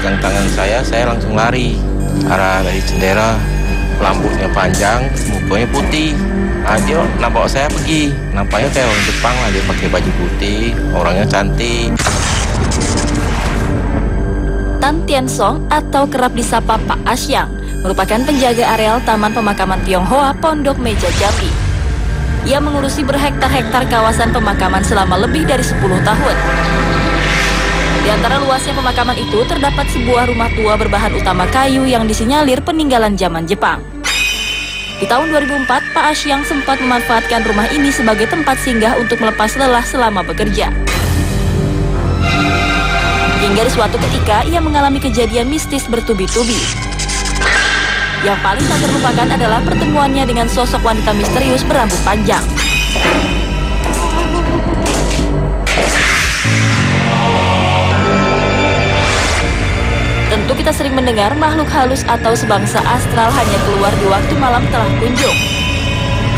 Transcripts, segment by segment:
pegang tangan saya langsung lari. Arah dari Cendera, rambutnya panjang, mukanya putih. Nah, dia nampak saya pergi. Nampaknya kayak orang Jepang lah, dia pakai baju putih, orangnya cantik. Tan Tien Song atau kerap disapa Pak Asyang merupakan penjaga areal Taman Pemakaman Tionghoa Pondok Meja Jambi. Ia mengurusi berhektar-hektar kawasan pemakaman selama lebih dari 10 tahun. Di antara luasnya pemakaman itu terdapat sebuah rumah tua berbahan utama kayu yang disinyalir peninggalan zaman Jepang. Di tahun 2004, Pak Asyang sempat memanfaatkan rumah ini sebagai tempat singgah untuk melepas lelah selama bekerja. Hingga di suatu ketika, ia mengalami kejadian mistis bertubi-tubi. Yang paling tak terlupakan adalah pertemuannya dengan sosok wanita misterius berambut panjang. Tentu kita sering mendengar makhluk halus atau sebangsa astral hanya keluar di waktu malam telah kunjung.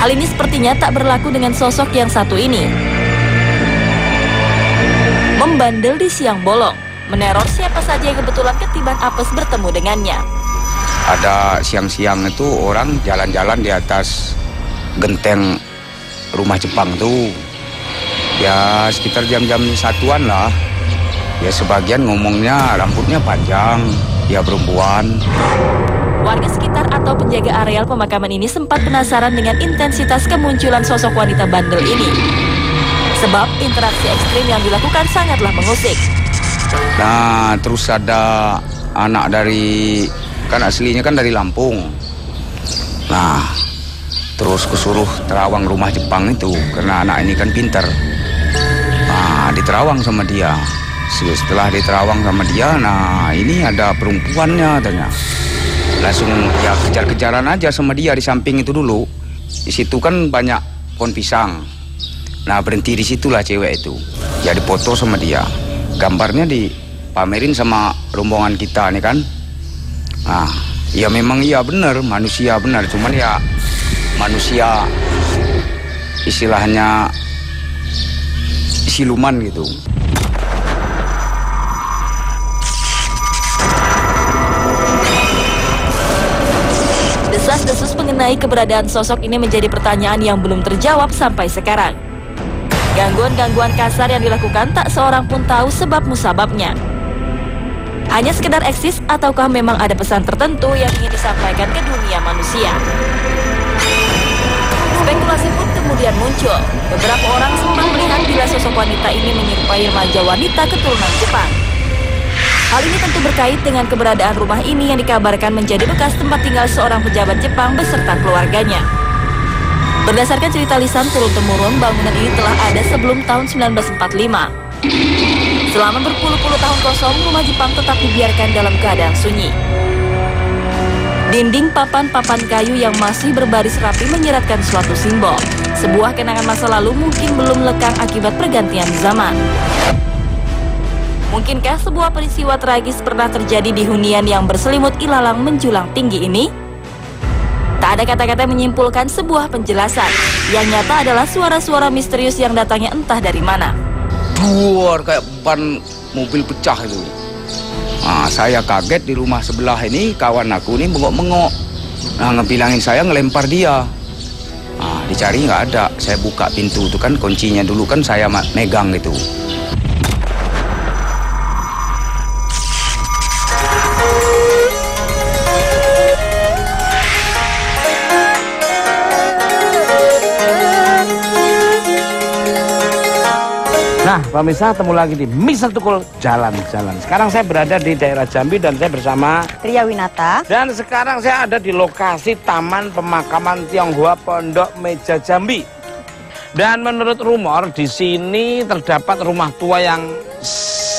Hal ini sepertinya tak berlaku dengan sosok yang satu ini. Membandel di siang bolong, meneror siapa saja yang kebetulan ketiban apes bertemu dengannya. Ada siang-siang itu orang jalan-jalan di atas genteng rumah Jepang tuh. Ya sekitar jam-jam 1-an lah. Ya sebagian ngomongnya rambutnya panjang, ya perempuan. Warga sekitar atau penjaga areal pemakaman ini sempat penasaran dengan intensitas kemunculan sosok wanita bandel ini. Sebab interaksi ekstrim yang dilakukan sangatlah mengusik. Nah terus ada anak dari, kan aslinya kan dari Lampung. Nah terus kesuruh terawang rumah Jepang itu, karena anak ini kan pinter. Nah diterawang sama dia. Setelah diterawang sama dia, nah ini ada perempuannya katanya. Langsung ya kejar-kejaran aja sama dia di samping itu dulu. Di situ kan banyak pohon pisang. Nah berhenti di situlah cewek itu. Ya dipoto sama dia. Gambarnya dipamerin sama rombongan kita nih kan. Nah ya memang iya bener, manusia benar. Cuman ya manusia istilahnya siluman gitu. Desas-desus mengenai keberadaan sosok ini menjadi pertanyaan yang belum terjawab sampai sekarang. Gangguan-gangguan kasar yang dilakukan tak seorang pun tahu sebab musababnya. Hanya sekedar eksis ataukah memang ada pesan tertentu yang ingin disampaikan ke dunia manusia? Spekulasi pun kemudian muncul. Beberapa orang sempat melihat bila sosok wanita ini menyerupai remaja wanita keturunan Jepang. Hal ini tentu berkait dengan keberadaan rumah ini yang dikabarkan menjadi bekas tempat tinggal seorang pejabat Jepang beserta keluarganya. Berdasarkan cerita lisan turun-temurun, bangunan ini telah ada sebelum tahun 1945. Selama berpuluh-puluh tahun kosong, rumah Jepang tetap dibiarkan dalam keadaan sunyi. Dinding papan-papan kayu yang masih berbaris rapi menyeratkan suatu simbol. Sebuah kenangan masa lalu mungkin belum lekang akibat pergantian zaman. Mungkinkah sebuah peristiwa tragis pernah terjadi di hunian yang berselimut ilalang menjulang tinggi ini? Tak ada kata-kata menyimpulkan sebuah penjelasan. Yang nyata adalah suara-suara misterius yang datangnya entah dari mana. Duar kayak ban mobil pecah itu. Nah, saya kaget di rumah sebelah ini, kawan aku ini bengok-bengok. Nah, ngebilangin saya ngelempar dia. Nah, dicari nggak ada. Saya buka pintu itu kan, kuncinya dulu kan saya megang gitu. Nah, pemirsa, ketemu lagi di Mr. Tukul Jalan-Jalan. Sekarang saya berada di daerah Jambi dan saya bersama Tria Winata. Dan sekarang saya ada di lokasi Taman Pemakaman Tionghoa Pondok Meja Jambi. Dan menurut rumor di sini terdapat rumah tua yang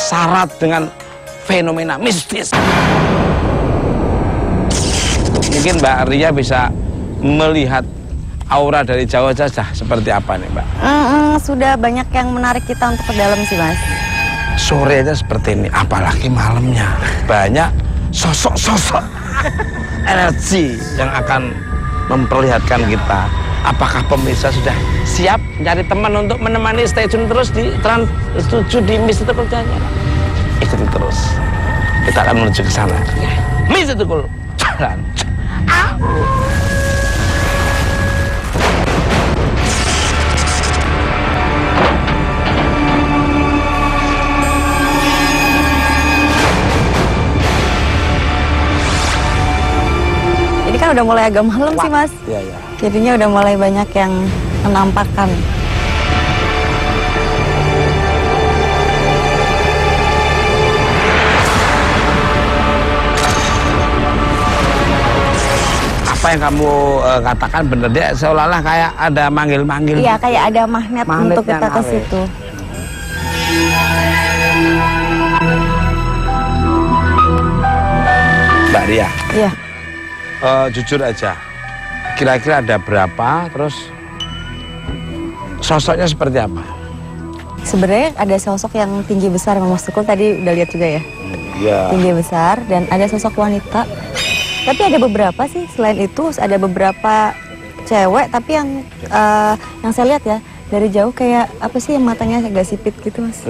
syarat dengan fenomena mistis. Mungkin Mbak Ria bisa melihat aura dari jauh saja seperti apa nih Mbak? Sudah banyak yang menarik kita untuk ke dalam sih Mas. Sore aja seperti ini, apalagi malamnya. Banyak sosok-sosok energi yang akan memperlihatkan kita. Apakah pemirsa sudah siap cari teman untuk menemani stay tune terus di Trans 7 di Mr. Tukul Jalan-Jalan? Ikuti terus. Kita akan menuju ke sana. Misa Tukul, jalan. Ini kan udah mulai agak malam sih Mas. Iya, iya. Jadinya udah mulai banyak yang menampakkan. Apa yang kamu katakan bener dia seolah-olah kayak ada manggil-manggil. Iya, kayak ada magnet Magnet untuk kita yang ke awet. situ. Mbak Ria, Iya. jujur aja, kira-kira ada berapa, terus sosoknya seperti apa? Sebenarnya ada sosok yang tinggi besar, Mas Tukul tadi udah lihat juga ya. Iya. Tinggi besar dan ada sosok wanita. Tapi ada beberapa sih selain itu ada beberapa cewek tapi yang saya lihat ya dari jauh kayak apa sih yang matanya agak sipit gitu Mas.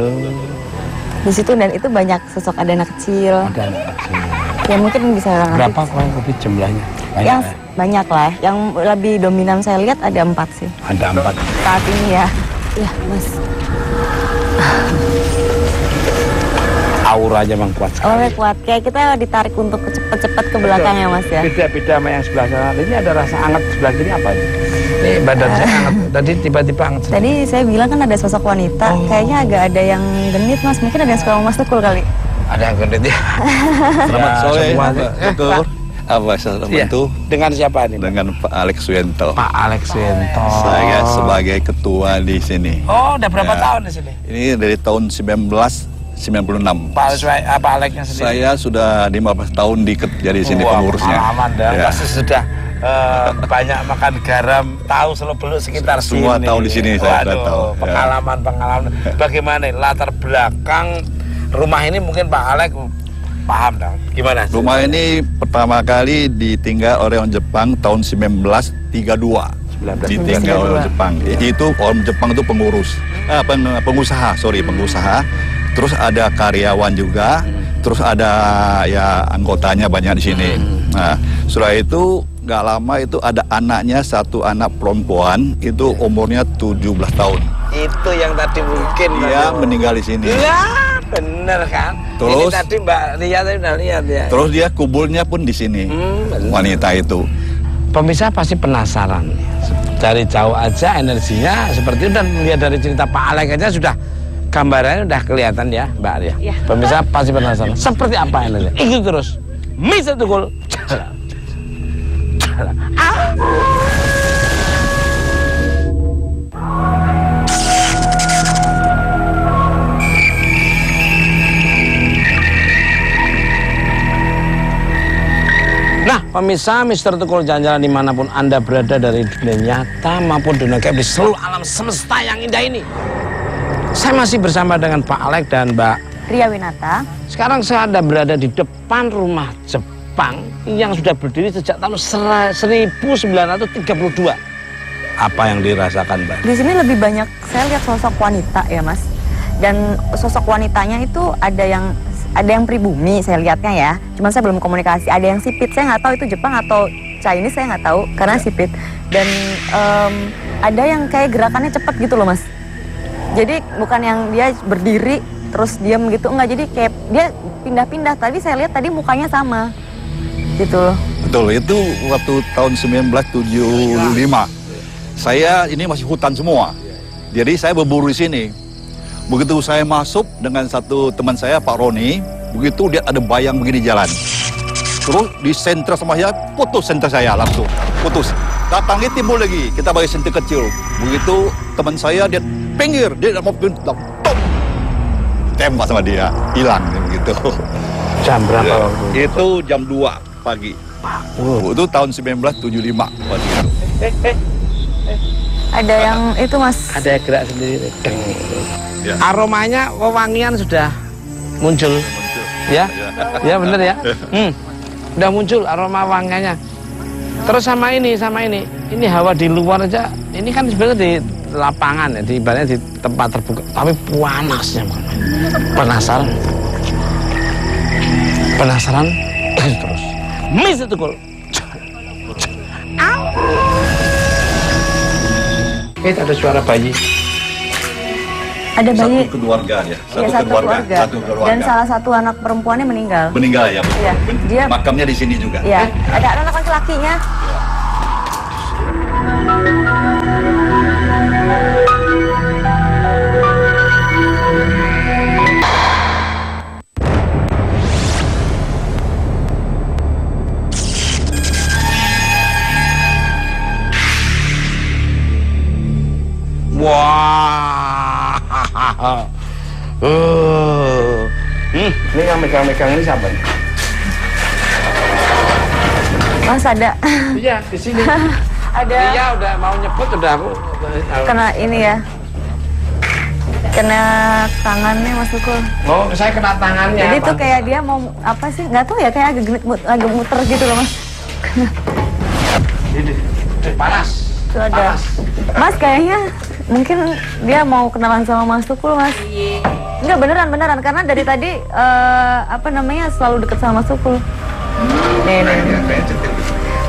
Di situ dan itu banyak sosok ada anak kecil. Ada anak kecil. Ya mungkin bisa Berapa kurang lebih jumlahnya? Banyak yang ya? banyak lah. Yang lebih dominan saya lihat ada 4 sih. Ada 4. Saat ini ya. Ya Mas. Auranya memang kuat Oh sekali. kuat. Kayak kita ditarik untuk cepet-cepet ke belakang ya Mas ya. Beda-beda sama yang sebelah sana. Ini ada rasa hangat sebelah kiri apa ini? Ini badan saya hangat. Tadi tiba-tiba hangat. Tadi saya bilang kan ada sosok wanita. Kayaknya agak ada yang genit Mas. Mungkin ada yang suka sama Mas Tukul kali. Ada yang gendut ya. Selamat sore, semua. Pak Tukur. Apa saya Iya. bantu? Dengan siapa ini? Dengan Pak Alex Wiento. Pak Alex Wiento. Saya sebagai ketua di sini. Oh, udah berapa Ya. tahun di sini? Ini dari tahun 1996. Pak Alexnya sendiri. Saya sudah 15 tahun jadi sini Wah, pengurusnya. pengalaman dah. Ya. Pasti sudah banyak makan garam, tahu Seluk-Beluk sekitar Semua sini. tahu di sini, saya sudah tahu. Ya. Pengalaman. Bagaimana latar belakang rumah ini mungkin Pak Alex paham dah. Gimana? Rumah ini pertama kali ditinggal oleh orang Jepang tahun 1932. 1932. Ditinggal oleh orang Jepang. Itu orang Jepang itu pengurus, pengusaha. Terus ada karyawan juga. Terus ada ya anggotanya banyak di sini. Nah, setelah itu nggak lama itu ada anaknya, satu anak perempuan itu umurnya 17 tahun. Itu yang tadi mungkin Dia meninggal di sini. Ya, bener kan? Ini Terus? tadi Mbak Ria tadi udah lihat ya. Terus dia kuburnya pun di sini. bener. Wanita itu. Pemirsa pasti penasaran. Dari jauh aja energinya seperti itu dan melihat dari cerita Pak Alex aja sudah gambarannya udah kelihatan ya Mbak Ria. Iya. Pemirsa pasti penasaran. Seperti apa energinya? Ikut terus. Misa Tukul. Jalan. Nah, pemirsa Mr. Tukul jalan-jalan dimanapun Anda berada dari dunia nyata maupun dunia gaib di seluruh alam semesta yang indah ini. Saya masih bersama dengan Pak Alex dan Mbak. Ria Winata. Sekarang saya ada berada di depan rumah Jepang yang sudah berdiri sejak tahun 1932. Apa yang dirasakan, Mbak? Di sini lebih banyak saya lihat sosok wanita ya Mas. Dan sosok wanitanya itu ada yang pribumi saya lihatnya ya. Cuman saya belum komunikasi. Ada yang sipit, saya nggak tahu itu Jepang atau Chinese, saya nggak tahu karena sipit. Dan ada yang kayak gerakannya cepat gitu loh Mas. Jadi bukan yang dia berdiri terus diam gitu, enggak. Jadi kayak dia pindah-pindah. Tadi saya lihat tadi mukanya sama gitu loh. Betul, itu waktu tahun 1975. Saya ini masih hutan semua. Jadi saya berburu di sini. Begitu saya masuk dengan satu teman saya, Pak Roni, begitu dia ada bayang begini jalan. Terus di sentra sama saya, putus sentra saya langsung. Putus. Datangnya timbul lagi, kita bagi sentra kecil. Begitu teman saya, dia pinggir, dia mau pindah. Tembak sama dia, hilang begitu. Jam berapa Ya, waktu itu? itu jam 2 pagi. Itu tahun 1975 waktu itu. Ada yang itu Mas. Ada yang gerak sendiri. Deng. Ya. Aromanya wewangian sudah muncul. Ya, ya bener ya. Udah muncul aroma wangiannya. Terus sama ini. Ini hawa di luar aja. Ini kan sebenarnya di lapangan ya, di ibaratnya di tempat terbuka. Tapi panasnya, penasaran. Penasaran? Terus. Miss itu kul. Ada suara bayi. Ada bayi. Satu keluarga ya. Iya, satu keluarga. Dan salah satu anak perempuannya meninggal. Meninggal ya. Iya. Dia makamnya di sini juga. Iya. Ada anak laki-lakinya. Wah. Ini yang megang-megang ini siapa nih? Mas ada. Iya, di sini. Ada. Iya, udah mau nyebut udah aku. Kena ini ya. Kena tangannya Mas Tukul. Oh, saya kena tangannya. Jadi apa? tuh kayak dia mau apa sih? Nggak tahu ya, kayak agak muter gitu loh Mas. Ini panas. Tuh ada. Mas kayaknya mungkin dia mau kenalan sama Mas Tukul, Mas. Enggak, beneran karena dari tadi apa namanya selalu deket sama Mas Tukul. Nih.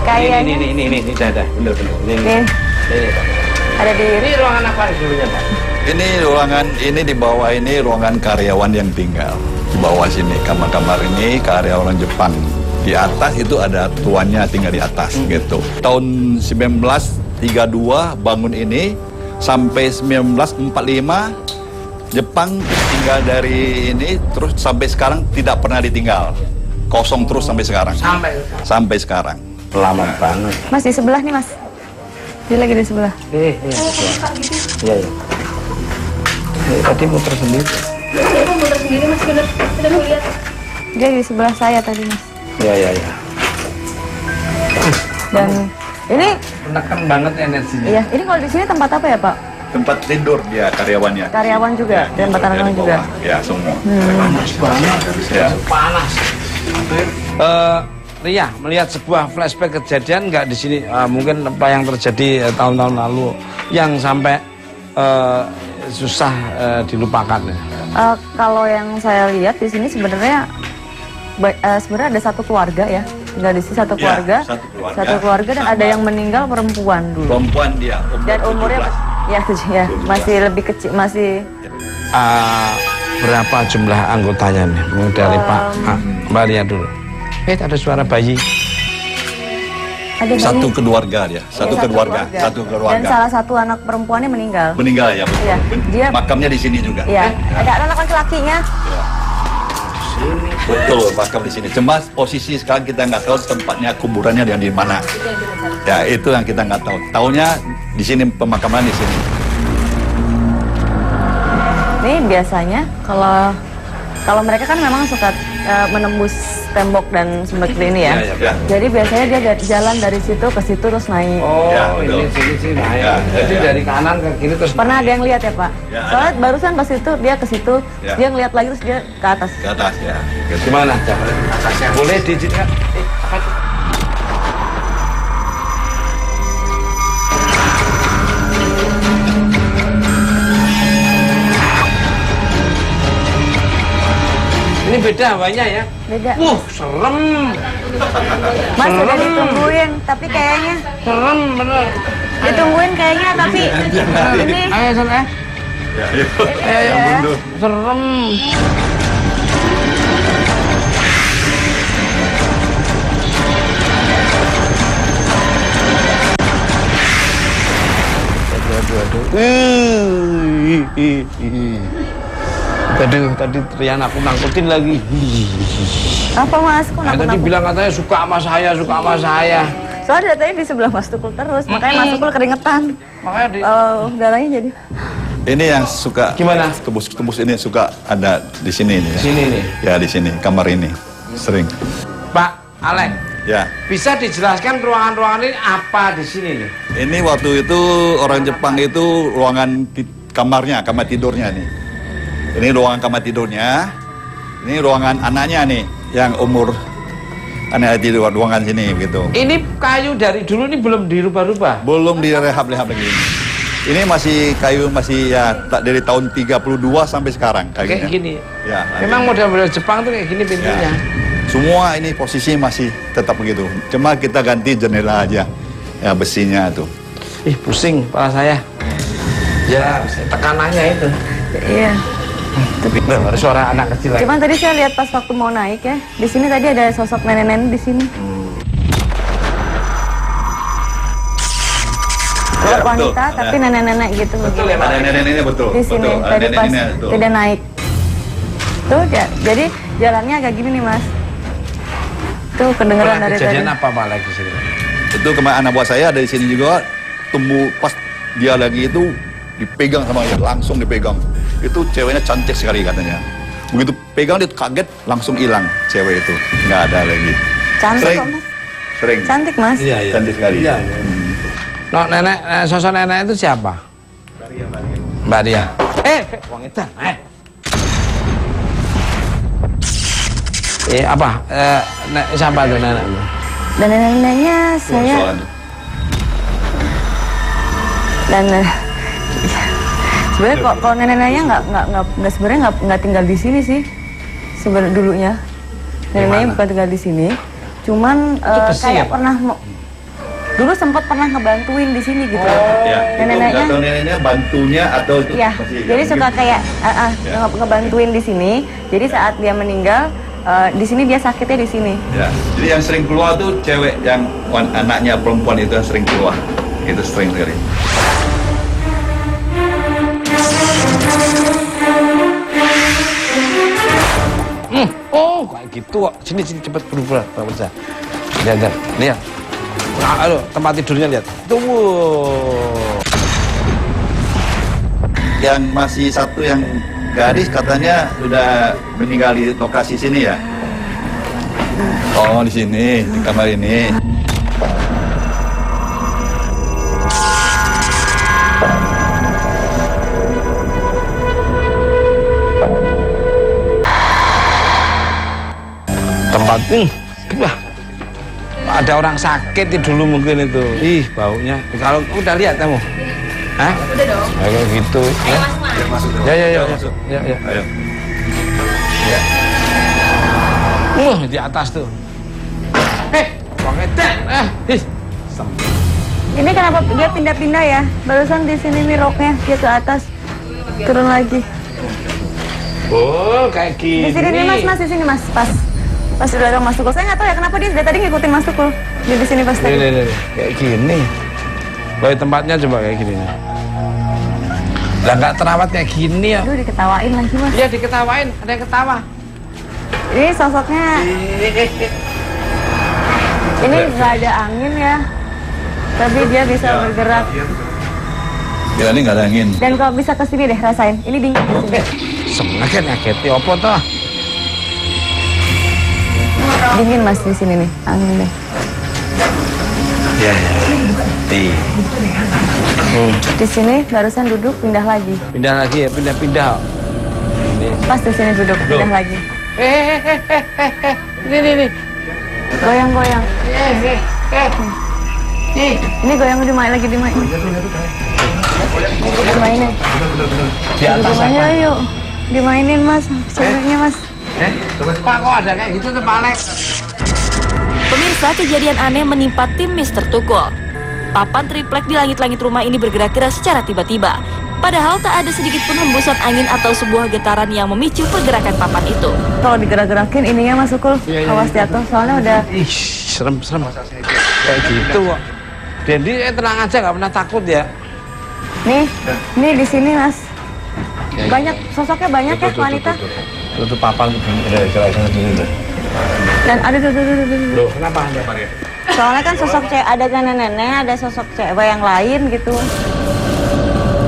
Kayaknya Ini ada. Bener. Nih. Ada di Ini ruangan apa dulunya, Pak? Ini ruangan ini di bawah ini ruangan karyawan yang tinggal. Di bawah sini kamar-kamar ini karyawan Jepang. Di atas itu ada tuannya tinggal di atas gitu. Tahun 1932 bangun ini sampai 1945 Jepang tinggal dari ini terus sampai sekarang tidak pernah ditinggal. Kosong terus sampai sekarang. Sampai sekarang. Lama banget. Mas di sebelah nih, Mas. Dia lagi di sebelah. Iya. Tadi muter sendiri. Mas, bener lihat. Dia di sebelah saya tadi, Mas. Iya. Dan ini Menekan banget energinya. iya, ini kalau di sini tempat apa ya, Pak? Tempat tidur dia karyawannya. Karyawan juga dan tidur tangan dari juga. bawah. Ya, semua. Panas banget. Ya. Panas. Ria, melihat sebuah flashback kejadian nggak di sini? Mungkin apa yang terjadi tahun-tahun lalu yang sampai susah dilupakan ya? Kalau yang saya lihat di sini sebenarnya ada satu keluarga ya, tinggal di sini satu keluarga, satu keluarga dan ada yang meninggal perempuan dulu. Perempuan dia. Dan umurnya 17. ya masih lebih kecil, masih. Berapa jumlah anggotanya nih? Dari Pak Mbak Ria dulu. Ada suara bayi. Ada bayi. Satu keluarga dia. Satu keluarga. Dan salah satu anak perempuannya meninggal. Meninggal ya. Iya. Dia makamnya di sini juga. Iya. Ada anak laki-lakinya. Betul, makam di sini. Cuma posisi sekarang kita nggak tahu tempatnya kuburannya di mana. Ya itu yang kita nggak tahu. Taunya di sini pemakaman di sini. Ini biasanya kalau mereka kan memang suka menembus tembok dan seperti ini ya. Ya. Jadi biasanya dia jalan dari situ ke situ terus naik. Oh, Ya, ini sini naik. Ya, Jadi ya. dari kanan ke kiri terus. Pernah ada yang lihat ya Pak? Ya, Soalnya barusan pas itu dia ke situ, Ya. dia ngeliat lagi terus dia ke atas. Ke atas ya. Gimana? Atasnya boleh diizinkan? Apa itu? Ini beda hawanya ya? Beda. Serem. Mas udah ditungguin, tapi kayaknya Serem bener. ditungguin kayaknya tapi ini Ayo, sana. ya. Serem. Aduh, tadi Rian aku nangkutin lagi. Apa Mas? Kok Tadi nakut-nakut? bilang katanya suka sama saya. Soalnya dari tadi di sebelah Mas Tukul terus, makanya Mas Tukul keringetan. Makanya di... Darahnya jadi. Ini yang suka Gimana? tembus ini suka ada di sini ini. Ya. Sini nih. Ya di sini kamar ini sering. Pak Alek, Ya. bisa dijelaskan ruangan-ruangan ini apa di sini nih? Ini waktu itu orang Jepang itu ruangan kamarnya, kamar tidurnya nih. Ini ruangan kamar tidurnya. Ini ruangan anaknya nih yang umur anak tidur ruangan sini begitu. Ini kayu dari dulu ini belum dirubah-rubah. Belum direhab-rehab lagi. Ini masih kayu masih ya tak dari tahun 32 sampai sekarang kayunya. Kayak gini. Ya. Memang model-model Jepang tuh kayak gini pintunya. Semua ini posisi masih tetap begitu. Cuma kita ganti jendela aja, ya besinya tuh. Ih, pusing kepala saya. Ya, tekanannya itu. Iya. Tapi ada suara anak kecil lagi. Cuman tadi saya lihat pas waktu mau naik ya, di sini tadi ada sosok nenek-nenek di sini. Ya, betul. Wanita tapi nenek-nenek gitu. Betul ya, Pak? Ada nenek-neneknya betul. Di sini betul. Ada tadi pas nenek-neneknya, betul. tidak naik. Tuh, jadi jalannya agak gini nih Mas. Tuh kedengeran dari tadi. Kejadian apa Pak lagi sini? Itu kemarin anak buah saya ada di sini juga, tumbuh pas dia lagi itu dipegang sama dia, langsung dipegang. Itu ceweknya cantik sekali katanya. Begitu pegang dia kaget, langsung hilang cewek itu, nggak ada lagi. Cantik Sering. kok Mas. Sering. Cantik Mas. Iya. Cantik sekali. Iya. No, nenek, sosok nenek itu siapa? Mbak Dia. Wong Edan. Apa? Siapa tuh nenekmu? Dan nenek-neneknya saya dan sebenarnya kalau nenek-neneknya nggak sebenarnya nggak tinggal di sini sih sebenarnya dulunya. Neneknya bukan tinggal di sini, cuman kayak pernah dulu sempat pernah ngebantuin di sini gitu. Ya, Nenek-neneknya. Atau neneknya bantunya atau itu Iya, masih jadi suka gitu. kayak ngebantuin di sini. Jadi saat dia meninggal, di sini dia sakitnya di sini. Ya, jadi yang sering keluar tuh cewek yang anaknya perempuan itu yang sering keluar. Itu sering sekali. Oh, kayak gitu kok. Sini cepet berubah, Pak Mirsa. Lihat. Nah, aduh, tempat tidurnya lihat. Tunggu. Yang masih satu yang gadis katanya sudah meninggal di lokasi sini ya. Oh, di sini, di kamar ini. Tempat wah, ada orang sakit itu dulu mungkin itu. Ih, baunya. Kalau udah lihat kamu? Hah? Udah dong. Kayak gitu. Ya. Masuk. Ya. Masuk. Ya. Ayo. Di atas tuh. Wong Edan. Ini kenapa dia pindah-pindah ya? Barusan di sini nih roknya dia ke atas, turun lagi. Oh, kayak gini. Di sini nih Mas, di sini Mas, pas udah orang masuk. Saya nggak tahu ya kenapa dia dari tadi ngikutin masuk loh. Dia di sini pas tadi. Nih. Kayak gini. Loh, tempatnya coba kayak gini. Lah nggak terawat kayak gini ya. Aduh, diketawain lagi Mas. Iya, diketawain, ada yang ketawa. Ini sosoknya, ini nggak ada angin ya, tapi dia bisa bergerak. Gila ini nggak ada angin. Dan kalau bisa kesini deh rasain, ini dingin di sini. Sebenarnya ngaketi apa toh? Dingin Mas di sini nih, angin deh. Iya. Di sini barusan duduk pindah lagi. Pindah lagi ya, pindah. Pas di sini duduk pindah lagi. Ini. Goyang-goyang. Ini goyang dimainin. Dimainin. Di atas Dimainin apa? yuk. Dimainin Mas, sebenarnya Mas. Pak, kok ada kayak gitu tuh Pak Alex? Pemirsa, kejadian aneh menimpa tim Mr. Tukul. Papan triplek di langit-langit rumah ini bergerak-gerak secara tiba-tiba. Padahal tak ada sedikit pun hembusan angin atau sebuah getaran yang memicu pergerakan papan itu. Kalau digerak-gerakin ininya Mas Ukul, awas jatuh. Soalnya udah Ih, serem. Kayak gitu kok. Jadi tenang aja, nggak pernah takut ya. nih di sini Mas. Banyak sosoknya banyak ya wanita. Itu papan udah gerak-gerak dulu. Dan ada tuh. Loh, kenapa anda? Soalnya kan sosok cewek ada nenek-nenek, ada sosok cewek yang lain gitu.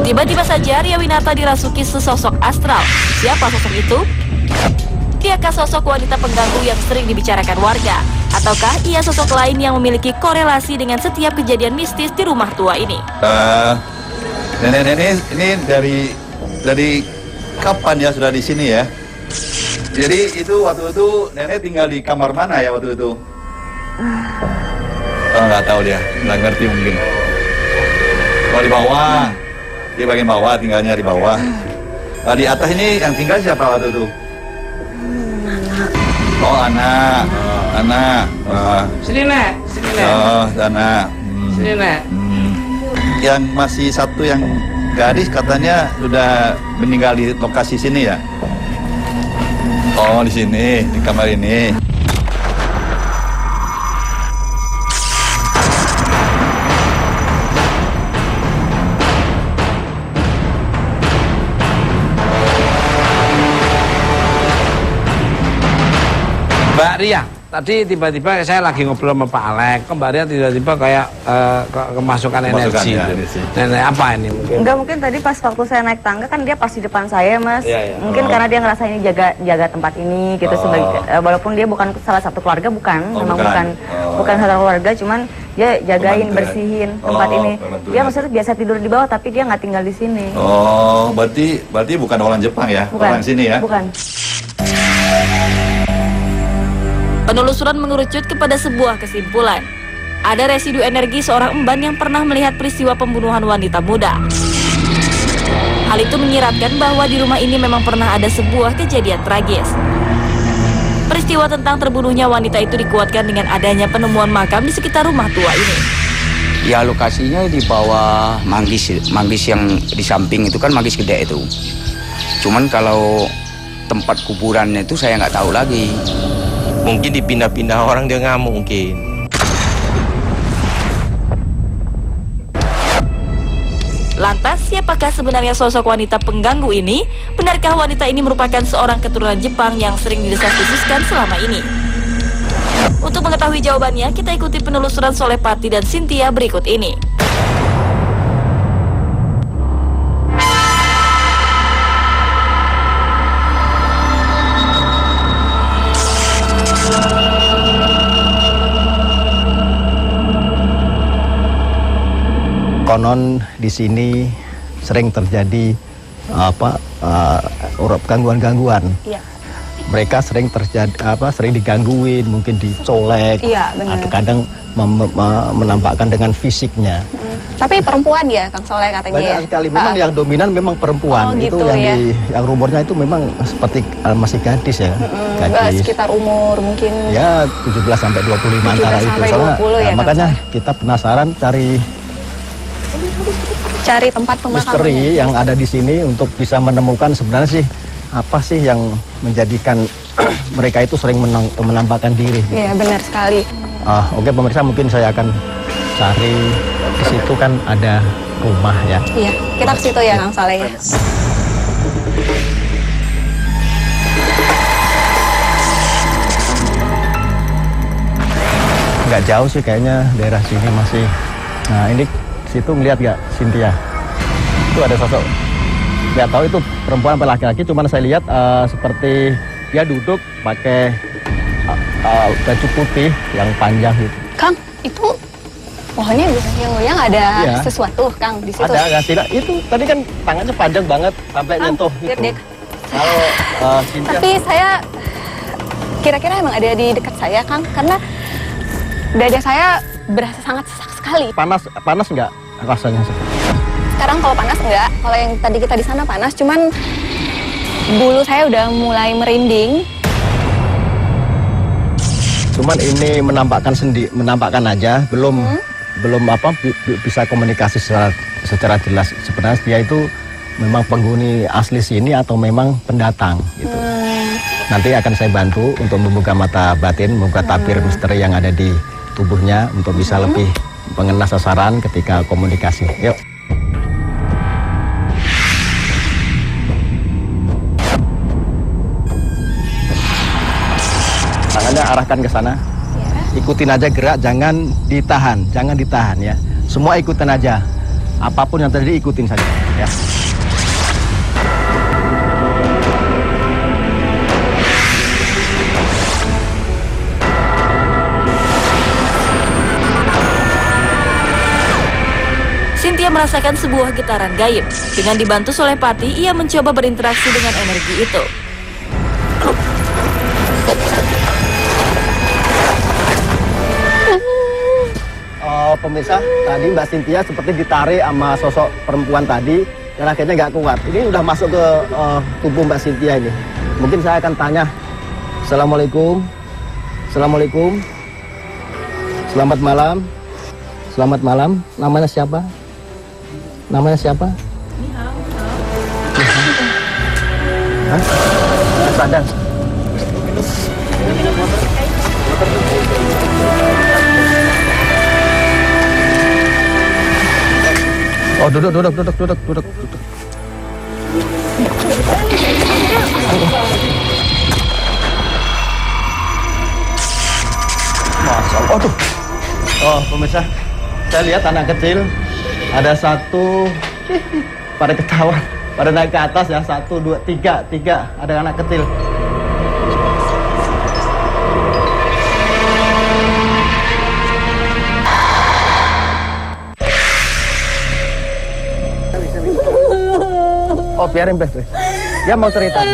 Tiba-tiba saja Ria Winata dirasuki sesosok astral. Siapa sosok itu? Diakah sosok wanita pengganggu yang sering dibicarakan warga? Ataukah ia sosok lain yang memiliki korelasi dengan setiap kejadian mistis di rumah tua ini? Nenek-nenek ini dari kapan ya sudah di sini ya? Jadi itu waktu itu nenek tinggal di kamar mana ya waktu itu? Oh, nggak tahu dia, nggak ngerti mungkin. Oh di bawah, di bagian bawah tinggalnya di bawah. Nah, di atas ini yang tinggal siapa waktu itu? Oh, anak. Anak. Sini Nek, sini Nek. Oh, anak. Sini Nek. Yang masih satu yang gadis katanya sudah meninggal di lokasi sini ya? Oh, di sini, di kamar ini. Mbak Ria, tadi tiba-tiba saya lagi ngobrol sama Pak Alek, kok Mbak Ria tiba-tiba kayak kemasukan energi. Ya, gitu. Nenek apa ini mungkin? Enggak, mungkin tadi pas waktu saya naik tangga kan dia pas di depan saya, Mas. Iya, iya. Mungkin karena dia ngerasa ini jaga tempat ini gitu sebagai walaupun dia bukan salah satu keluarga, bukan. Memang bukan satu keluarga, cuman dia jagain, bersihin tempat ini. Dia maksudnya biasa tidur di bawah tapi dia nggak tinggal di sini. Oh, berarti bukan orang Jepang ya? Bukan. Orang sini ya? Bukan. Penelusuran mengerucut kepada sebuah kesimpulan. Ada residu energi seorang emban yang pernah melihat peristiwa pembunuhan wanita muda. Hal itu menyiratkan bahwa di rumah ini memang pernah ada sebuah kejadian tragis. Peristiwa tentang terbunuhnya wanita itu dikuatkan dengan adanya penemuan makam di sekitar rumah tua ini. Ya lokasinya di bawah manggis yang di samping itu kan manggis gede itu. Cuman kalau tempat kuburannya itu saya nggak tahu lagi. Mungkin dipindah-pindah orang dia ngamuk mungkin. Lantas, siapakah sebenarnya sosok wanita pengganggu ini? Benarkah wanita ini merupakan seorang keturunan Jepang yang sering didesas-desuskan selama ini? Untuk mengetahui jawabannya, kita ikuti penelusuran Solepati dan Cynthia berikut ini. Konon di sini sering terjadi gangguan-gangguan. Iya. Mereka sering sering digangguin, mungkin dicolek, Iya, benar. atau kadang menampakkan dengan fisiknya. Tapi perempuan ya, Kang Soleh katanya ya. Banyak sekali. Memang yang dominan memang perempuan. Oh, Itu gitu ya. yang rumornya itu memang seperti masih gadis ya. Gadis. Sekitar umur mungkin. Ya 17 sampai 25 antara 17 itu. sampai Soalnya, 20 ya, Kang makanya Soleh. kita penasaran Cari tempat pemakaman. misteri yang ada di sini untuk bisa menemukan sebenarnya sih apa sih yang menjadikan mereka itu sering menampakkan diri. Iya, benar sekali. Oke pemirsa, mungkin saya akan cari di situ kan ada rumah ya. Iya, kita ke situ ya, Kang Soleh ya. Nggak jauh sih kayaknya daerah sini masih. Nah ini situ ngeliat nggak Cynthia? Itu ada sosok. Nggak tahu itu perempuan atau laki-laki. Cuman saya lihat seperti dia duduk pakai baju putih yang panjang gitu. Kang, itu pohonnya goyang-goyang ada Iya. sesuatu, Kang, di situ. Ada nggak sih? Itu tadi kan tangannya panjang banget sampai Kang, nyentuh lihat gitu. deh. Kalau Cynthia Tapi saya kira-kira emang ada di dekat saya, Kang, karena dada saya berasa sangat sesak sekali. panas nggak rasanya? Sekarang kalau panas enggak, kalau yang tadi kita di sana panas, cuman bulu saya udah mulai merinding. Cuman ini menampakkan aja, belum bisa komunikasi secara jelas. Sebenarnya dia itu memang penghuni asli sini atau memang pendatang gitu. Nanti akan saya bantu untuk membuka mata batin, membuka tabir misteri yang ada di tubuhnya untuk bisa lebih mengena sasaran ketika komunikasi. Yuk. Tangannya arahkan ke sana. Ikutin aja gerak, jangan ditahan ya. Semua ikutin aja. Apapun yang terjadi ikutin saja ya. Cynthia merasakan sebuah getaran gaib. Dengan dibantu Solepati, ia mencoba berinteraksi dengan energi itu. Pemirsa, tadi Mbak Cynthia seperti ditarik sama sosok perempuan tadi dan akhirnya nggak kuat. Ini udah masuk ke tubuh Mbak Cynthia ini. Mungkin saya akan tanya Assalamualaikum. Assalamualaikum. Selamat malam. Selamat malam. Namanya siapa? Namanya siapa? Hah? Sadar. Oh, duduk. Masya Allah. Oh, tuh. Oh, pemirsa, saya lihat anak kecil ada satu pada ketawa, pada naik ke atas ya, 1, 2, 3, ada anak kecil. Oh, biarin please. Dia mau cerita.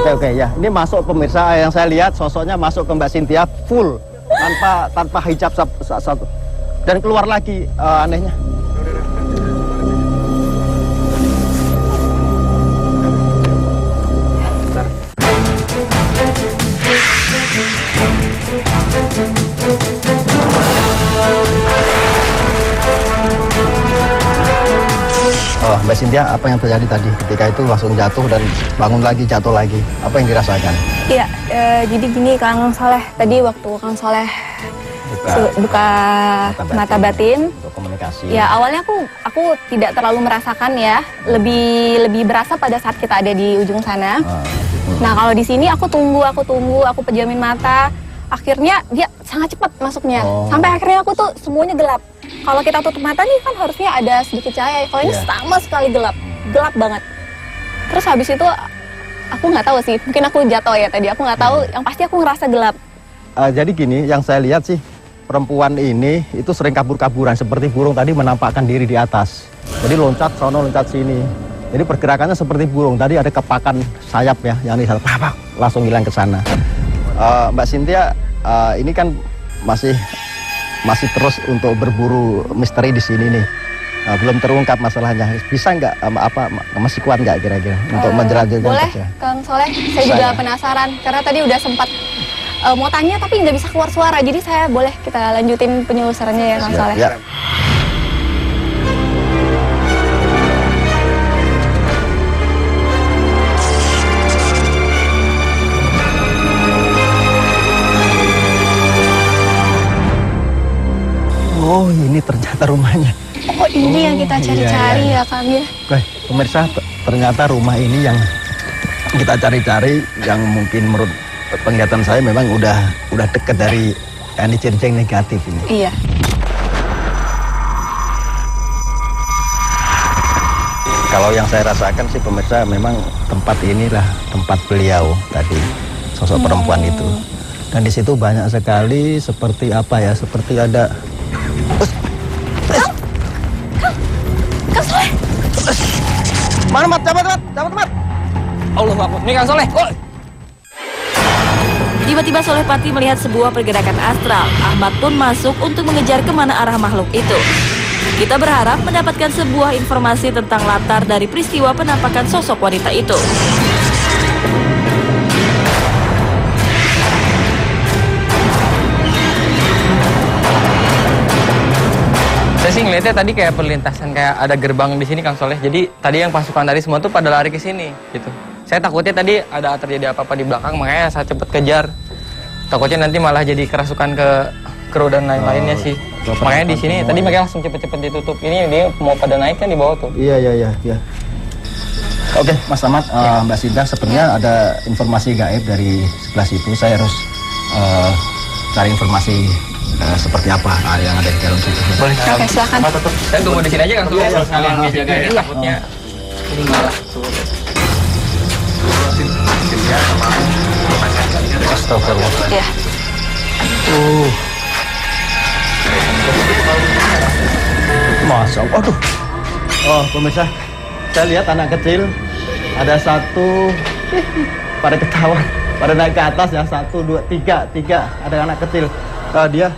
Oke ya. Ini masuk pemirsa, yang saya lihat sosoknya masuk ke Mbak Cynthia full tanpa hijab satu dan keluar lagi anehnya. Oh, Mbak Cynthia, apa yang terjadi tadi? Ketika itu langsung jatuh dan bangun lagi, jatuh lagi. Apa yang dirasakan? Iya, jadi gini Kang Soleh. Tadi waktu Kang Soleh buka mata batin untuk komunikasi. Ya, awalnya aku tidak terlalu merasakan ya. Lebih berasa pada saat kita ada di ujung sana. Nah, kalau di sini aku tunggu, aku pejamin mata. Akhirnya dia sangat cepat masuknya. Sampai akhirnya aku tuh semuanya gelap. Kalau kita tutup mata nih kan harusnya ada sedikit cahaya. Kalau ini sama sekali gelap banget. Terus habis itu aku nggak tahu sih, mungkin aku jatuh ya tadi. Aku nggak tahu. Yang pasti aku ngerasa gelap. Jadi gini, yang saya lihat sih perempuan ini itu sering kabur-kaburan seperti burung tadi menampakkan diri di atas. Jadi loncat sono, loncat sini. Jadi pergerakannya seperti burung. Tadi ada kepakan sayap ya, yang di sana langsung hilang ke sana. Mbak Cynthia, ini kan masih terus untuk berburu misteri di sini nih. Belum terungkap masalahnya. Bisa nggak masih kuat nggak kira-kira untuk menjelajah? Boleh, Kang Soleh. Saya juga penasaran karena tadi udah sempat mau tanya tapi nggak bisa keluar suara. Jadi saya boleh kita lanjutin penelusurannya ya, Kang Soleh. Ya. Oh, ini ternyata rumahnya. Oh, ini yang kita cari-cari ya, Kang ya. Oke, pemirsa, ternyata rumah ini yang kita cari-cari, yang mungkin menurut penglihatan saya memang udah dekat dari ini ciri-ciri negatif ini. Iya. Kalau yang saya rasakan sih pemirsa, memang tempat inilah tempat beliau tadi, sosok perempuan itu. Dan di situ banyak sekali seperti apa ya, seperti ada Kang Soleh. Mana mat, dapat mat. Allah Akbar. Ini Kang Soleh. Oh. Tiba-tiba Solehpati melihat sebuah pergerakan astral. Ahmad pun masuk untuk mengejar kemana arah makhluk itu. Kita berharap mendapatkan sebuah informasi tentang latar dari peristiwa penampakan sosok wanita itu. Saya sih ngeliatnya tadi kayak perlintasan, kayak ada gerbang di sini Kang Soleh. Jadi tadi yang pasukan tadi semua tuh pada lari ke sini gitu. Saya takutnya tadi ada terjadi apa-apa di belakang, makanya saya cepet kejar. Takutnya nanti malah jadi kerasukan ke kru dan lain-lainnya sih. Makanya di sini tadi makanya langsung cepet-cepet ditutup. Ini dia mau pada naik kan di bawah tuh. Iya. Oke, Mas Ahmad, Mbak Cynthia, sepertinya ada informasi gaib dari sebelah situ. Saya harus cari informasi seperti apa yang ada di dalam situ. Boleh. Oke, silakan. Saya tunggu di sini aja Kang Soleh. Sekalian ngejaga ya, takutnya ini malah. Astagfirullah. Iya. Masya Allah. Aduh. Oh, pemirsa, saya lihat anak kecil ada satu pada ketawa, pada naik ke atas ya, 1, 2, 3, ada anak kecil. Dia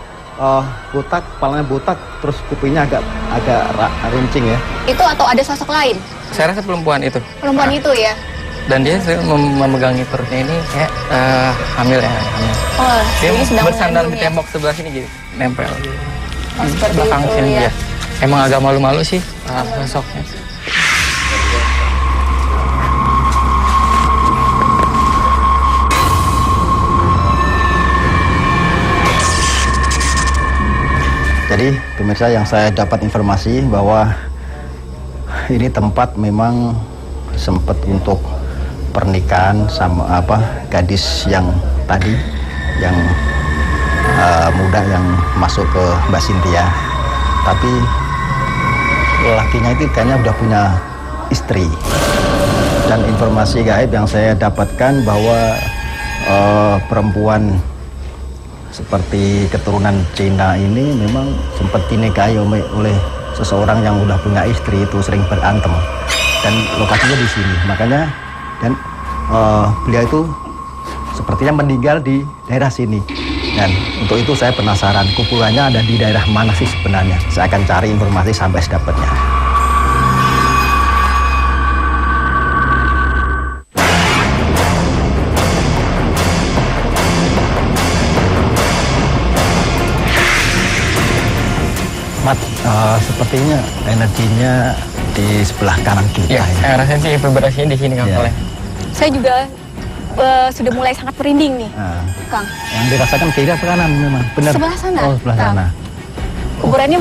botak, kepalanya botak, terus kupingnya agak runcing ya. Itu atau ada sosok lain? Saya rasa perempuan itu. Perempuan itu ya? Dan dia memegangi perutnya ini kayak hamil ya. Hamil. Oh, Dia jadi sedang bersandar di mengandung ya? tembok sebelah sini gitu, nempel. Oh, seperti Belakang itu sini ya. dia. Emang agak malu-malu sih sosoknya. Jadi pemirsa, yang saya dapat informasi bahwa ini tempat memang sempat untuk pernikahan sama gadis yang tadi yang muda yang masuk ke Mbak Cynthia. Tapi lelakinya itu kayaknya udah punya istri. Dan informasi gaib yang saya dapatkan bahwa perempuan seperti keturunan Cina ini memang sempat dinikahi oleh seseorang yang udah punya istri, itu sering berantem, dan lokasinya di sini. Makanya dan beliau itu sepertinya meninggal di daerah sini. Dan untuk itu saya penasaran kuburannya ada di daerah mana sih sebenarnya. Saya akan cari informasi sampai sedapatnya. Sepertinya energinya di sebelah kanan kita. Iya, saya rasain sih vibrasinya di sini Kang Soleh. Saya juga sudah mulai sangat merinding nih, Kang. Yang dirasakan kiri apa kanan memang? Benar. Sebelah sana. Oh, sebelah sana. Kuburannya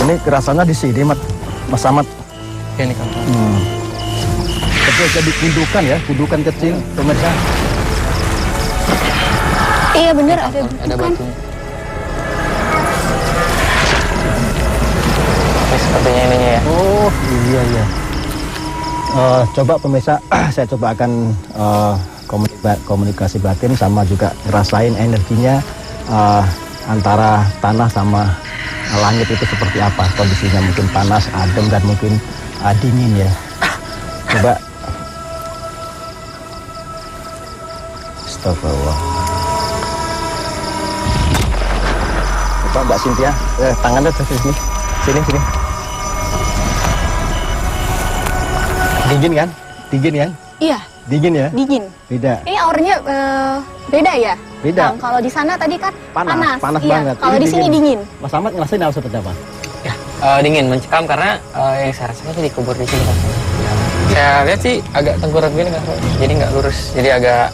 Ini kerasanya di sini, Mas Samad. Ini Kang. Kecil jadi gundukan ya, gundukan kecil, pemirsa. Iya bener, ada batunya. Ini sepertinya ininya ya. Oh iya. Coba pemirsa, saya coba akan komunikasi batin sama juga ngerasain energinya antara tanah sama langit itu seperti apa kondisinya, mungkin panas, adem, dan mungkin dingin ya. Coba. Astagfirullah. Coba Mbak Cynthia, tangannya ke sini. Sini. Dingin kan? Iya. Dingin ya? Dingin. Beda. Ini auranya beda ya? Beda. Kang, kalau di sana tadi kan Panas iya. banget. Kalau di sini dingin. Mas Ahmad ngerasain hal seperti apa? Dingin, mencekam karena yang saya rasakan itu dikubur di sini Kang. Saya lihat sih agak tengkurap gini Kang, jadi nggak lurus, jadi agak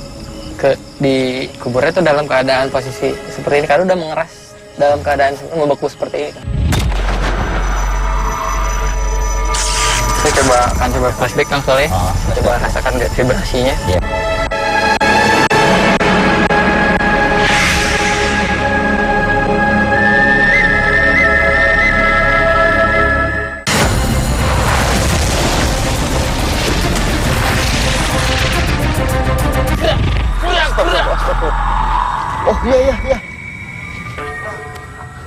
di kuburnya itu dalam keadaan posisi seperti ini karena udah mengeras dalam keadaan membeku seperti ini Kang. Saya coba flashback Kang Soleh, coba rasakan vibrasinya. Yeah. Oh iya.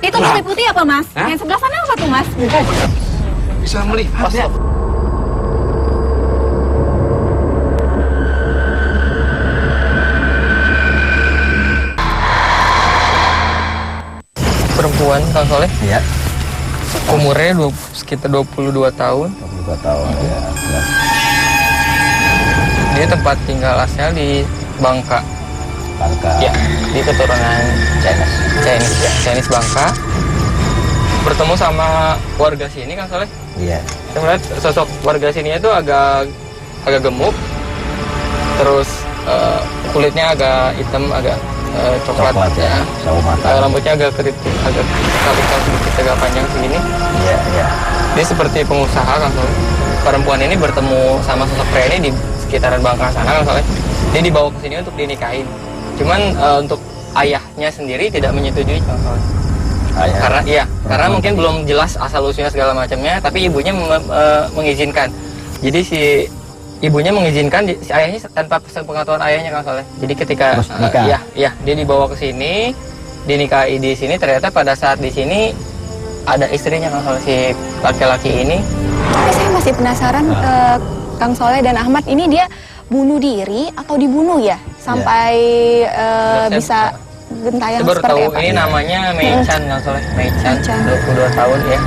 Itu putih putih apa Mas? Yang sebelah sana apa tuh Mas? Bisa melihat ya. Perempuan Kang Soleh, Iya. umurnya sekitar 22 tahun. 22 tahun ya. Dia tempat tinggal asal di Bangka. Ya, di keturunan Chinese Bangka. Bertemu sama warga sini Kang Soleh. Iya. Saya melihat sosok warga sini itu agak gemuk, terus kulitnya agak hitam, agak coklat ya. Sawo mata. Rambutnya agak keriting, agak sedikit agak panjang segini. Iya. Dia seperti pengusaha Kang Soleh. Perempuan ini bertemu sama sosok pria ini di sekitaran Bangka sana Kang Soleh. Dia dibawa ke sini untuk dinikahin. Cuman untuk ayahnya sendiri tidak menyetujui Kang Soleh. Karena mungkin belum jelas asal usulnya segala macamnya, tapi ibunya mengizinkan. Jadi si ibunya mengizinkan, si ayahnya tanpa sepengetahuan ayahnya Kang Soleh. Jadi ketika dia dibawa ke sini, dinikahi di sini, ternyata pada saat di sini ada istrinya Kang Soleh, si laki-laki ini. Tapi saya masih penasaran, Kang Soleh dan Ahmad, ini dia bunuh diri atau dibunuh ya? Sampai bisa gentayangan Saya baru seperti tahu apa? ini namanya Meichan Kang Soleh, Meichan, 22 tahun ya.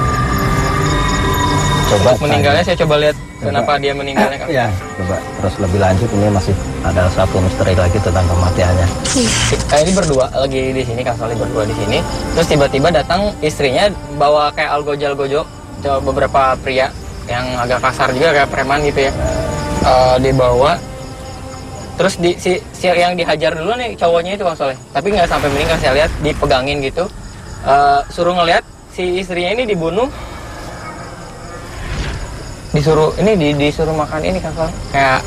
Coba Meninggalnya saya coba lihat kenapa dia meninggalnya Kang. Ya, coba terus lebih lanjut, ini masih ada satu misteri lagi tentang kematiannya. Ini berdua lagi di sini, Kang Soleh berdua di sini. Terus tiba-tiba datang istrinya bawa kayak algojo beberapa pria yang agak kasar juga kayak preman gitu ya. Dibawa. Terus si yang dihajar dulu nih cowoknya itu Kang Soleh. Tapi nggak sampai meninggal, saya lihat dipegangin gitu. Suruh ngeliat si istrinya ini dibunuh. Disuruh makan ini Kang Soleh. Kayak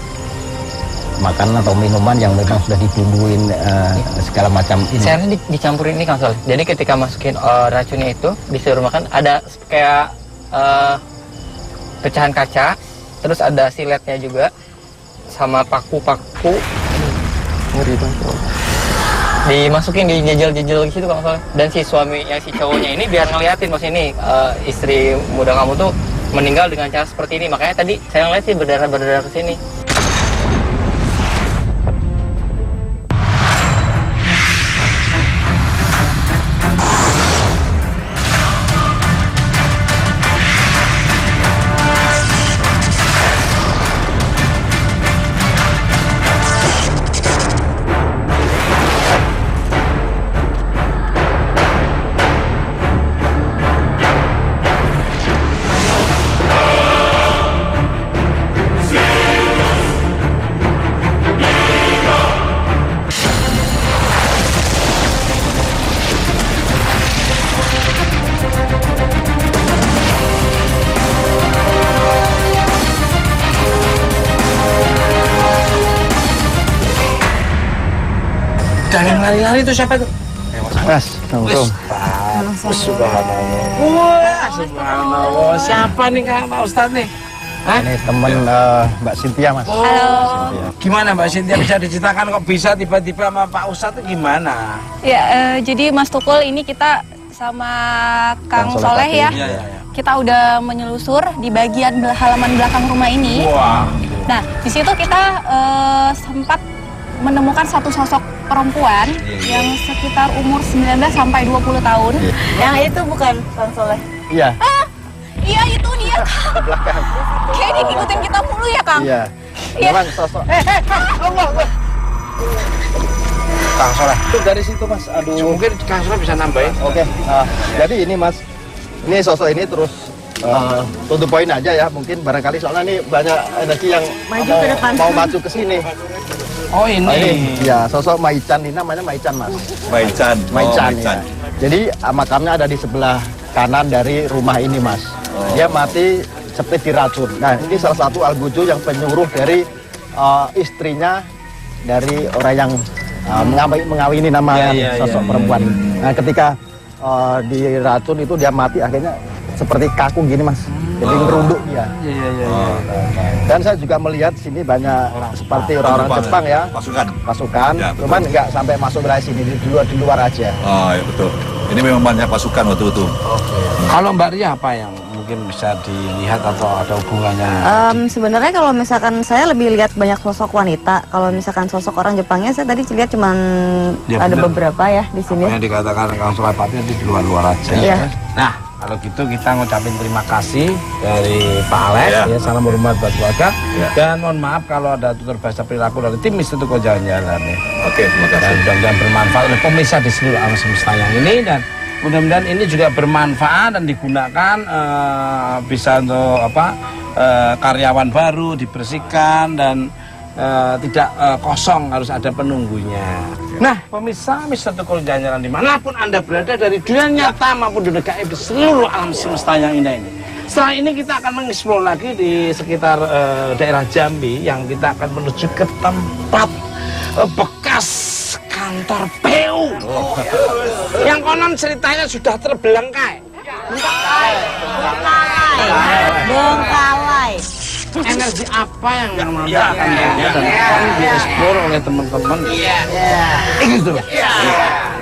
Makanan atau minuman yang memang sudah dibumbuin segala macam ini. saya dicampurin ini Kang Soleh. Jadi ketika masukin racunnya itu disuruh makan, ada kayak pecahan kaca, terus ada siletnya juga, sama paku-paku. Ngeri banget. Dimasukin, dijejel-jejel gitu Kang Soleh. Dan si suaminya, si cowoknya ini biar ngeliatin, maksudnya ini istri muda kamu tuh meninggal dengan cara seperti ini. Makanya tadi saya ngeliat sih berdarah-berdarah ke sini. Dan yang lari-lari itu siapa tuh? Mas, Assalamualaikum. Subhanallah. Wah, subhanallah. Siapa nih Kak Pak Ustadz nih? Hah? Ini teman Mbak Cynthia, Mas. Halo. Gimana Mbak Cynthia, bisa diceritakan kok bisa tiba-tiba sama Pak Ustadz itu gimana? Ya, jadi Mas Tukul ini kita sama Kang Soleh ya. Kita udah menyelusur di bagian halaman belakang rumah ini. Wah. Nah, di situ kita sempat menemukan satu sosok perempuan yang sekitar umur 19 sampai 20 tahun. Yang itu bukan Kang Soleh. Iya. Iya, itu dia, Kang. Kayak dia ngikutin kita mulu ya, Kang? Iya. Iya. Memang sosok. Kang Soleh. Itu dari situ Mas. Aduh. Mungkin Kang Soleh bisa nambahin. Oke. Jadi ini Mas, ini sosok ini terus to the point aja ya. Mungkin barangkali soalnya ini banyak energi yang Maju ke depan. mau maju ke sini. Oh ini. Ya, sosok Maichan ini namanya Maichan, Mas. Maichan. Maichan, ya. Jadi makamnya ada di sebelah kanan dari rumah ini, Mas. Dia mati seperti diracun. Nah, ini salah satu algojo yang penyuruh dari istrinya dari orang yang mengawini nama sosok perempuan. Nah, ketika diracun itu dia mati, akhirnya seperti kaku gini, Mas. Jadi ngerunduk dia. Dan saya juga melihat sini banyak seperti orang-orang Jepang ya. Pasukan. Ya, cuman nggak sampai masuk wilayah sini, di luar aja. Oh ya betul. Ini memang banyak pasukan waktu itu. Kalau Mbak Ria apa yang mungkin bisa dilihat atau ada hubungannya? Sebenarnya kalau misalkan saya lebih lihat banyak sosok wanita. Kalau misalkan sosok orang Jepangnya saya tadi lihat cuman Ya, ada bener. beberapa ya di sini. Apa yang dikatakan Kang Soleh Pati di luar-luar aja. Iya. Nah, kalau gitu kita ngucapin terima kasih dari Pak Alex, ya, salam hormat buat keluarga. Dan mohon maaf kalau ada tutur bahasa perilaku dari tim Mister Tuko Jalan-Jalan nih. Oke, terima kasih. Dan mudah-mudahan bermanfaat oleh pemirsa di seluruh alam semesta yang ini, dan mudah-mudahan ini juga bermanfaat dan digunakan bisa untuk karyawan baru dibersihkan dan tidak kosong, harus ada penunggunya. Nah, pemirsa Mister Tukul Jalan-Jalan dimanapun Anda berada dari dunia nyata maupun dunia gaib di seluruh alam semesta yang indah ini. Setelah ini kita akan mengeksplor lagi di sekitar daerah Jambi, yang kita akan menuju ke tempat bekas kantor PU. Yang konon ceritanya sudah terbelengkai. Bengkalai. Energi apa yang nanti akan ada dan akan dieksplor oleh teman-teman. Gitu.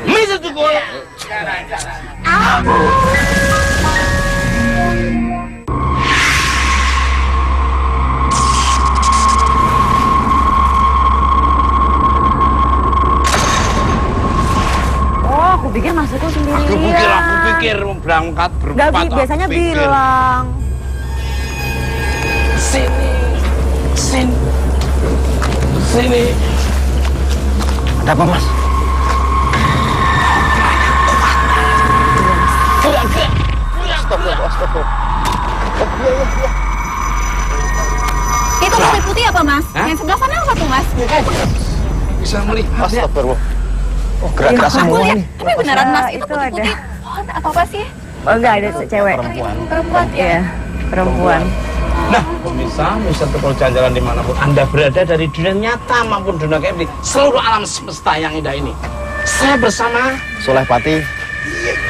Mister Tukul. sendirian. Aku pikir mau berangkat Gak berempat. biasanya aku pikir. bilang. Sini. Ada apa, Mas? Itu putih putih apa mas? Yang sebelah sana apa tuh mas? Bisa melihat. Astagfirullah. Oh, gerak-gerak Aku semua lihat, nih. tapi beneran mas itu Itu putih putih. Oh, apa apa sih? Oh enggak, ada cewek. Perempuan ya. Iya, perempuan. Nah, pemirsa Tukul Jalan dimanapun Anda berada dari dunia nyata maupun dunia gaib di seluruh alam semesta yang indah ini. Saya bersama Soleh Pati.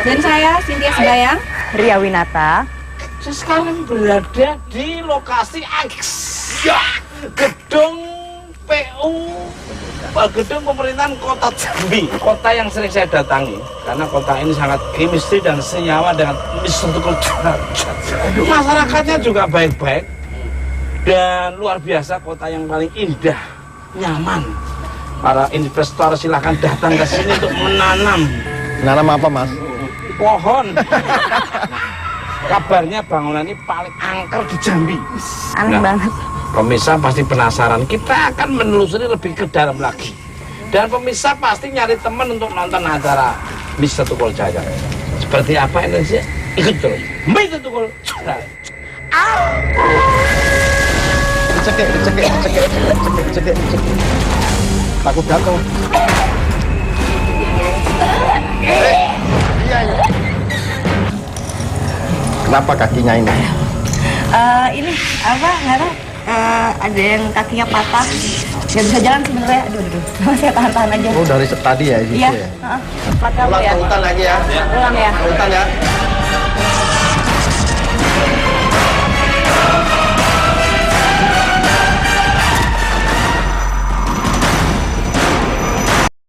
Dan saya Cynthia Sebayang. Ria Winata. saya sekarang berada di lokasi gedung PU, gedung pemerintahan Kota Jambi, kota yang sering saya datangi karena kota ini sangat chemistry dan senyawa dengan Mr. Tukul Jalan. Masyarakatnya juga baik-baik dan luar biasa, kota yang paling indah, nyaman. Para investor silahkan datang ke sini untuk menanam Nanam apa, Mas? pohon. Kabarnya bangunan ini paling angker di Jambi. Aneh banget. Pemirsa pasti penasaran. Kita akan menelusuri lebih ke dalam lagi. Dan pemirsa pasti nyari teman untuk nonton acara Mr. Tukul Jaya. Seperti apa Indonesia? Ikut terus. Mr. Tukul Jaya. Cekek. Takut jatuh. Iya. Kenapa kakinya ini? Ini apa? Nggak tahu. Ada yang kakinya patah. Nggak bisa jalan sebenarnya. Aduh. Masih tahan-tahan aja. Oh, dari tadi ya gitu Iya. ya. Patah Pulang ya. ke hutan lagi ya. Pulang ya. Ke hutan ya.